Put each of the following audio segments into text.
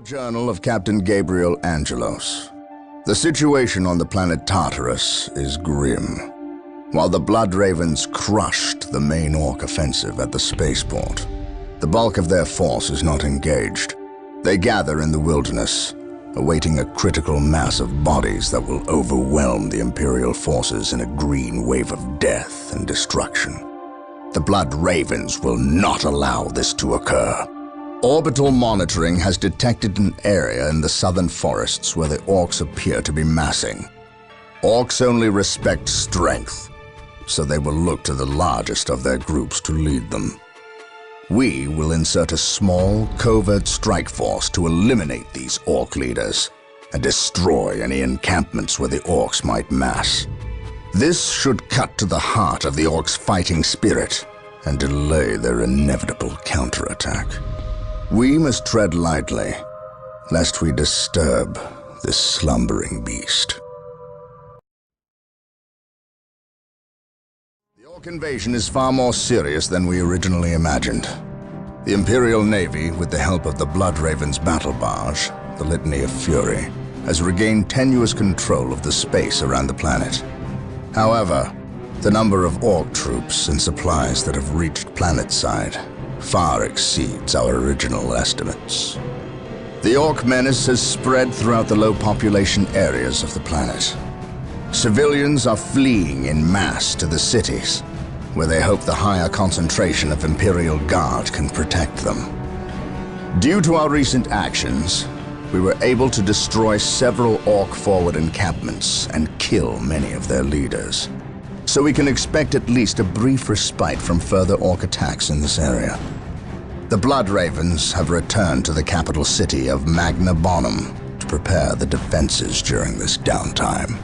Journal of Captain Gabriel Angelos. The situation on the planet Tartarus is grim. While the Blood Ravens crushed the main Orc offensive at the spaceport, the bulk of their force is not engaged. They gather in the wilderness, awaiting a critical mass of bodies that will overwhelm the Imperial forces in a green wave of death and destruction. The Blood Ravens will not allow this to occur. Orbital monitoring has detected an area in the southern forests where the Orcs appear to be massing. Orcs only respect strength, so they will look to the largest of their groups to lead them. We will insert a small, covert strike force to eliminate these Orc leaders and destroy any encampments where the Orcs might mass. This should cut to the heart of the Orcs' fighting spirit and delay their inevitable counterattack. We must tread lightly, lest we disturb this slumbering beast. The Orc invasion is far more serious than we originally imagined. The Imperial Navy, with the help of the Blood Ravens battle barge, the Litany of Fury, has regained tenuous control of the space around the planet. However, the number of Orc troops and supplies that have reached planetside far exceeds our original estimates. The Orc menace has spread throughout the low-population areas of the planet. Civilians are fleeing in mass to the cities, where they hope the higher concentration of Imperial Guard can protect them. Due to our recent actions, we were able to destroy several Orc forward encampments and kill many of their leaders. So we can expect at least a brief respite from further Orc attacks in this area. The Blood Ravens have returned to the capital city of Magna Bonum to prepare the defenses during this downtime.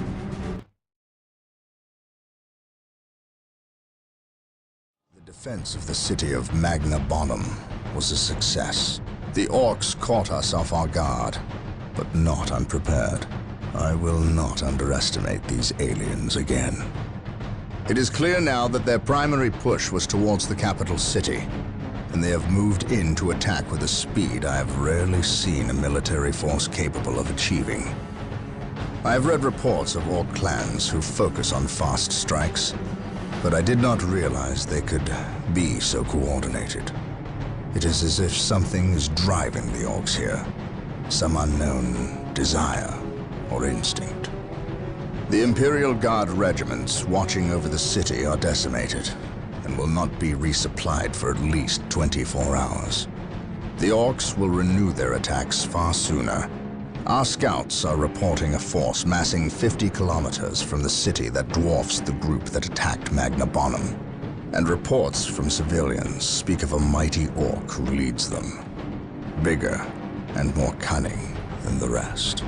The defense of the city of Magna Bonum was a success. The Orcs caught us off our guard, but not unprepared. I will not underestimate these aliens again. It is clear now that their primary push was towards the capital city, and they have moved in to attack with a speed I have rarely seen a military force capable of achieving. I have read reports of Orc clans who focus on fast strikes, but I did not realize they could be so coordinated. It is as if something is driving the Orcs here, some unknown desire or instinct. The Imperial Guard regiments watching over the city are decimated and will not be resupplied for at least 24 hours. The Orcs will renew their attacks far sooner. Our scouts are reporting a force massing 50 kilometers from the city that dwarfs the group that attacked Magna Bonum, and reports from civilians speak of a mighty Orc who leads them, bigger and more cunning than the rest.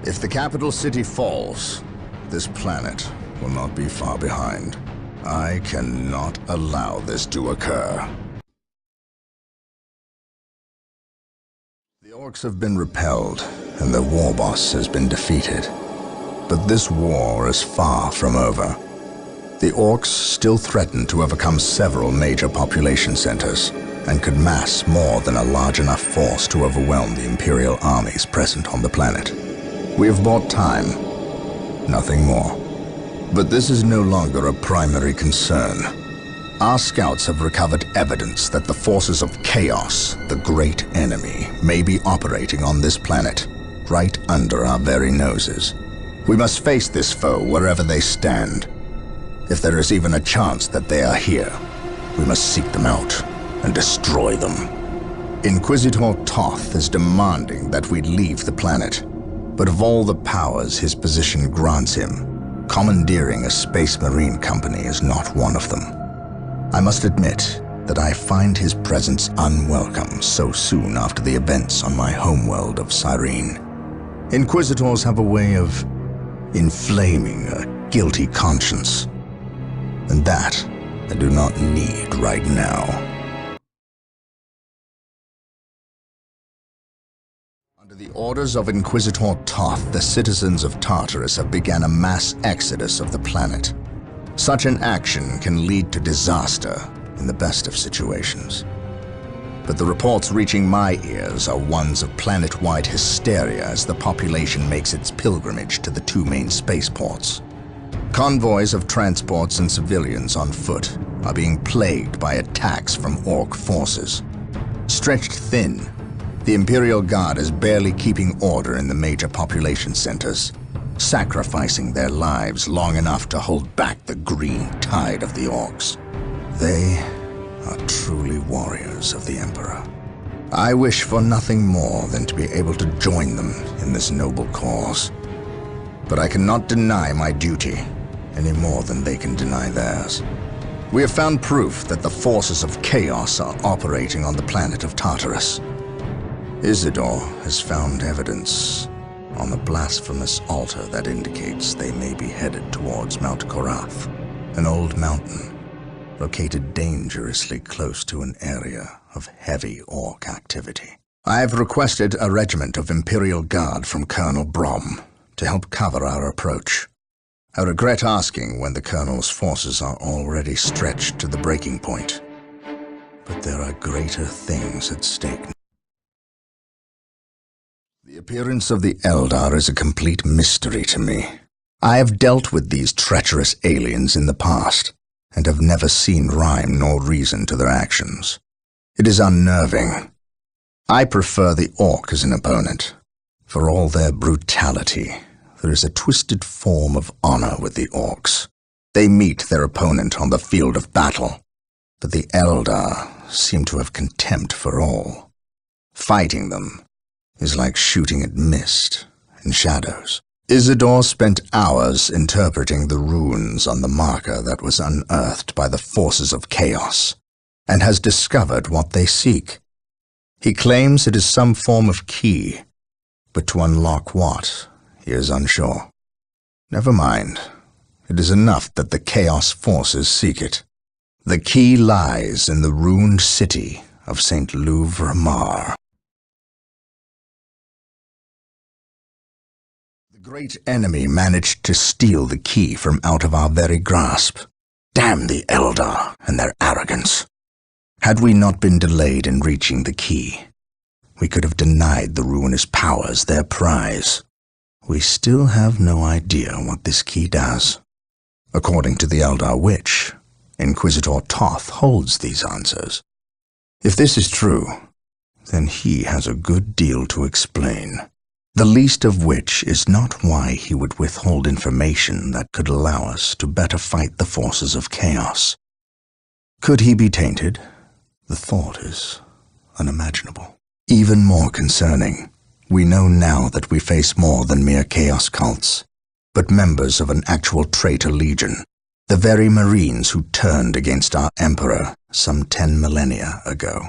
If the capital city falls, this planet will not be far behind. I cannot allow this to occur. The Orcs have been repelled, and their war boss has been defeated. But this war is far from over. The Orcs still threaten to overcome several major population centers, and could mass more than a large enough force to overwhelm the Imperial armies present on the planet. We have bought time, nothing more. But this is no longer a primary concern. Our scouts have recovered evidence that the forces of Chaos, the great enemy, may be operating on this planet, right under our very noses. We must face this foe wherever they stand. If there is even a chance that they are here, we must seek them out and destroy them. Inquisitor Toth is demanding that we leave the planet. But of all the powers his position grants him, commandeering a space marine company is not one of them. I must admit that I find his presence unwelcome so soon after the events on my homeworld of Cyrene. Inquisitors have a way of inflaming a guilty conscience, and that I do not need right now. Under the orders of Inquisitor Toth, the citizens of Tartarus have begun a mass exodus of the planet. Such an action can lead to disaster in the best of situations. but the reports reaching my ears are ones of planet-wide hysteria as the population makes its pilgrimage to the two main spaceports. Convoys of transports and civilians on foot are being plagued by attacks from Orc forces. Stretched thin, the Imperial Guard is barely keeping order in the major population centers, sacrificing their lives long enough to hold back the green tide of the Orcs. They are truly warriors of the Emperor. I wish for nothing more than to be able to join them in this noble cause. But I cannot deny my duty any more than they can deny theirs. We have found proof that the forces of chaos are operating on the planet of Tartarus. Isidore has found evidence on the blasphemous altar that indicates they may be headed towards Mount Korath, an old mountain located dangerously close to an area of heavy Orc activity. I have requested a regiment of Imperial Guard from Colonel Brom to help cover our approach. I regret asking when the Colonel's forces are already stretched to the breaking point, but there are greater things at stake. The appearance of the Eldar is a complete mystery to me. I have dealt with these treacherous aliens in the past, and have never seen rhyme nor reason to their actions. It is unnerving. I prefer the Orc as an opponent. For all their brutality, there is a twisted form of honor with the Orcs. They meet their opponent on the field of battle, but the Eldar seem to have contempt for all. Fighting them is like shooting at mist and shadows. Isidore spent hours interpreting the runes on the marker that was unearthed by the forces of chaos, and has discovered what they seek. He claims it is some form of key, but to unlock what, he is unsure. Never mind. It is enough that the chaos forces seek it. The key lies in the ruined city of St. Louvre-Mar. The great enemy managed to steal the key from out of our very grasp. Damn the Eldar and their arrogance. Had we not been delayed in reaching the key, we could have denied the ruinous powers their prize. We still have no idea what this key does. According to the Eldar Witch, Inquisitor Toth holds these answers. If this is true, then he has a good deal to explain. The least of which is not why he would withhold information that could allow us to better fight the forces of chaos. Could he be tainted? The thought is unimaginable. Even more concerning, we know now that we face more than mere chaos cults, but members of an actual traitor legion, the very Marines who turned against our Emperor some 10 millennia ago.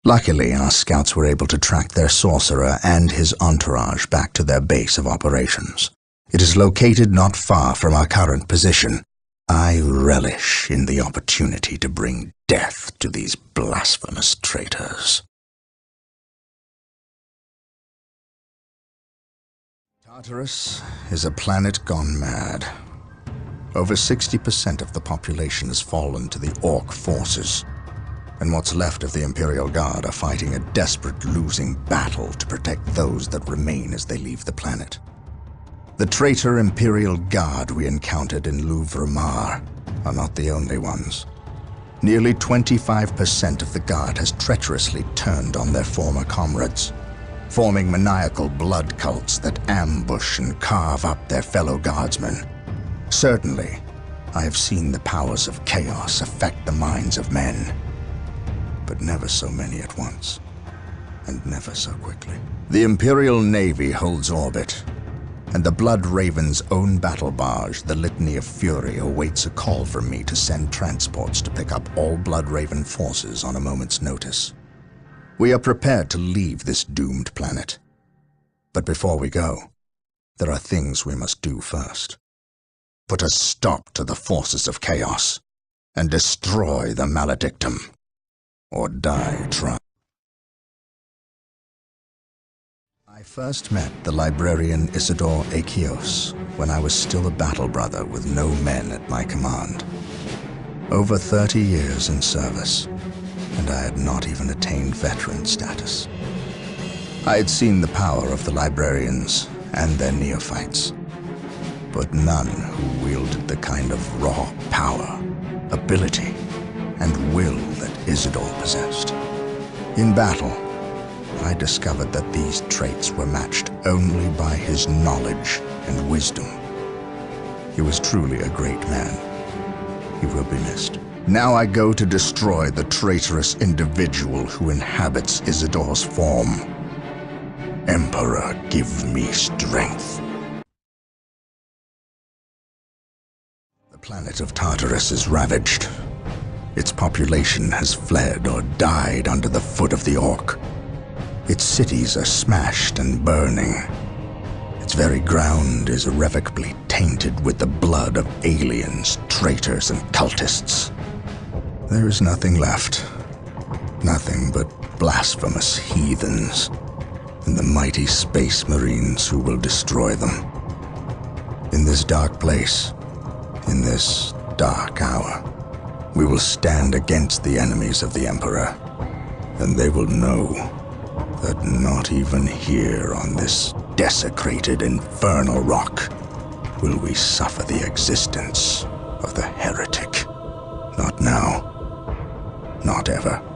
Luckily, our scouts were able to track their sorcerer and his entourage back to their base of operations. It is located not far from our current position. I relish in the opportunity to bring death to these blasphemous traitors. Tartarus is a planet gone mad. Over 60% of the population has fallen to the Orc forces, and what's left of the Imperial Guard are fighting a desperate losing battle to protect those that remain as they leave the planet. The traitor Imperial Guard we encountered in Louvre-Mar are not the only ones. Nearly 25% of the Guard has treacherously turned on their former comrades, forming maniacal blood cults that ambush and carve up their fellow Guardsmen. Certainly, I have seen the powers of chaos affect the minds of men, but never so many at once, and never so quickly. The Imperial Navy holds orbit, and the Blood Raven's own battle barge, the Litany of Fury, awaits a call from me to send transports to pick up all Blood Raven forces on a moment's notice. We are prepared to leave this doomed planet. But before we go, there are things we must do first. Put a stop to the forces of chaos, and destroy the Maledictum, or die trying. I first met the librarian Isidore Achios when I was still a battle brother with no men at my command. Over 30 years in service, and I had not even attained veteran status. I had seen the power of the librarians and their neophytes, but none who wielded the kind of raw power, ability, and will that Isidore possessed. In battle, I discovered that these traits were matched only by his knowledge and wisdom. He was truly a great man. He will be missed. Now I go to destroy the traitorous individual who inhabits Isidore's form. Emperor, give me strength. The planet of Tartarus is ravaged. Its population has fled or died under the foot of the Orc. Its cities are smashed and burning. Its very ground is irrevocably tainted with the blood of aliens, traitors, and cultists. There is nothing left. Nothing but blasphemous heathens and the mighty space marines who will destroy them. In this dark place, in this dark hour, we will stand against the enemies of the Emperor, and they will know that not even here on this desecrated infernal rock will we suffer the existence of the heretic. Not now, not ever.